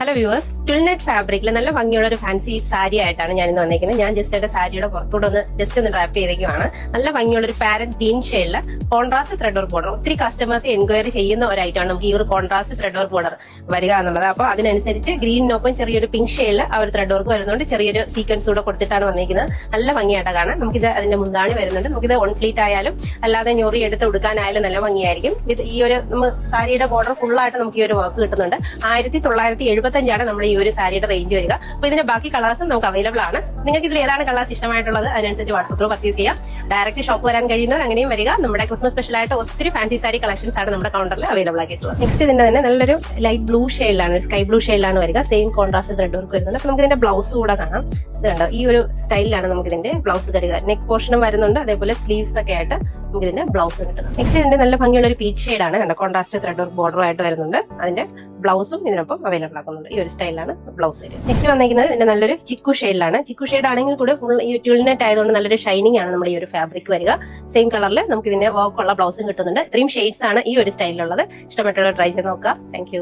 Hello viewers, ട്വിൽനെറ്റ് ഫാബ്രിക്കിൽ നല്ല ഭംഗിയുള്ള ഒരു ഫാൻസി സാരി ആയിട്ടാണ് ഞാൻ ഇന്ന് വന്നിരിക്കുന്നത്. ഞാൻ ജസ്റ്റ് എന്റെ സാരിയുടെ പുറത്തൂടെ ഒന്ന് ഡ്രാപ്പ് ചെയ്തേക്കുവാണ്. നല്ല ഭംഗിയുള്ള ഒരു പാരന്റ് ഗ്രീൻ ഷെയ്ഡില് കോൺട്രാസ്റ്റ് ത്രെഡ് വർക്ക് ബോർഡർ. ഒത്തിരി കസ്റ്റമേഴ്സ് എൻക്വയറി ചെയ്യുന്ന ഒരു ഐറ്റമാണ് നമുക്ക് ഈ ഒരു കോൺട്രാസ്റ്റ് ത്രെഡ് വർക്ക് ബോർഡർ വരിക എന്നുള്ളത്. അപ്പോൾ അതിനനുസരിച്ച് ഗ്രീനിനൊപ്പം ചെറിയൊരു പിങ്ക് ഷെയ്ഡിൽ ആ ഒരു ത്രെഡ് വർക്ക് വരുന്നുണ്ട്. ചെറിയൊരു സീക്വൻസ് കൂടെ കൊടുത്തിട്ടാണ് വന്നിരിക്കുന്നത്. നല്ല ഭംഗിയായിട്ട് കാണാം. നമുക്കിത് അതിന്റെ മുന്താണി വരുന്നുണ്ട്. നമുക്കിത് ഓൺ ഫ്ലീറ്റ് ആയാലും അല്ലാതെ ഞൊറി എടുത്ത് ഉടുക്കാനായാലും നല്ല ഭംഗിയായിരിക്കും. ഇത് ഈ ഒരു സാരിയുടെ ബോർഡർ ഫുള്ളായിട്ട് നമുക്ക് ഈ ഒരു വർക്ക് കിട്ടുന്നുണ്ട്. 1975 നമ്മുടെ ഈ ഒരു സാരിയുടെ റേഞ്ച് വരിക. അപ്പൊ ഇതിന്റെ ബാക്കി കളേഴ്സും നമുക്ക് അവൈലബിൾ ആണ്. നിങ്ങൾക്ക് ഇതിൽ ഏതാണ് കളേഴ്സ് ഇഷ്ടമായിട്ടുള്ളത് അതിനനുസരിച്ച് വാട്സ്ആപ്പ് ത്രൂ പർച്ചേസ് ചെയ്യാം. ഡയറക്റ്റ് ഷോപ്പ് വരാൻ കഴിയുന്നവർ അങ്ങനെയും വരിക. നമ്മുടെ ക്രിസ്മസ് സ്പെഷ്യൽ ആയിട്ട് ഒത്തിരി ഫാൻസി സാരി കളക്ഷൻസ് ആണ് നമ്മുടെ കൗണ്ടറിൽ അവൈലബിൾ ആക്കിയിട്ടുള്ളത്. നെക്സ്റ്റ് ഇതിന്റെ തന്നെ നല്ലൊരു ലൈറ്റ് ബ്ലൂ ഷെയ്ഡിലാണ്, സ്കൈ ബ്ലൂ ഷെയ്ഡിലാണ് വരിക. സെയിം കോൺട്രാസ്റ്റ് ത്രെഡ് വർക്ക് വരുന്നുണ്ട്. അപ്പൊ നമുക്ക് ഇതിന്റെ ബ്ലൗസ് കൂടെ കാണാം. ഇത് കണ്ടോ, ഈ ഒരു സ്റ്റൈലിലാണ് നമുക്ക് ഇതിന്റെ ബ്ലൗസ് തരിക. നെക്ക് പോർഷനും വരുന്നുണ്ട്, അതേപോലെ സ്ലീവ്സ് ഒക്കെ ആയിട്ട് നമുക്ക് ഇതിന്റെ ബ്ലൗസ് കിട്ടുന്നത്. നെക്സ്റ്റ് ഇതിന്റെ നല്ല ഭംഗിയുള്ള ഒരു പീച്ച് ഷെയ്ഡാണ്. കണ്ടോ, കോൺട്രാസ്റ്റ് ത്രെഡ് വർക്ക് ബോർഡർ ആയിട്ട് വരുന്നുണ്ട്. അതിന്റെ ബ്ലൗസും ഇതിനൊപ്പം അവൈലബിൾ ആക്കുന്നുണ്ട്. ഈ ഒരു സ്റ്റൈലാണ് ബ്ലൗസ് വരിക. നെക്സ്റ്റ് വന്നിരിക്കുന്നത് ഇതിന്റെ നല്ലൊരു ചിക്കു ഷെയ്ഡിലാണ്. ചിക്കു ഷെയ്ഡ് ആണെങ്കിൽ കൂടെ ഫുൾ ഈ ട്വിൽനെറ്റ് ആയതുകൊണ്ട് നല്ലൊരു ഷൈനിങ് ആണ് നമ്മുടെ ഈ ഒരു ഫാബ്രിക് വരിക. സെയിം കളറിൽ നമുക്ക് ഇതിന്റെ വർക്കുള്ള ബ്ലൗസും കിട്ടുന്നുണ്ട്. ഇത്രയും ഷെയ്ഡ്സ് ആണ് ഈ ഒരു സ്റ്റൈലിലുള്ളത്. ഇഷ്ടപ്പെട്ടുള്ള ട്രൈ ചെയ്ത് നോക്കുക. Thank you.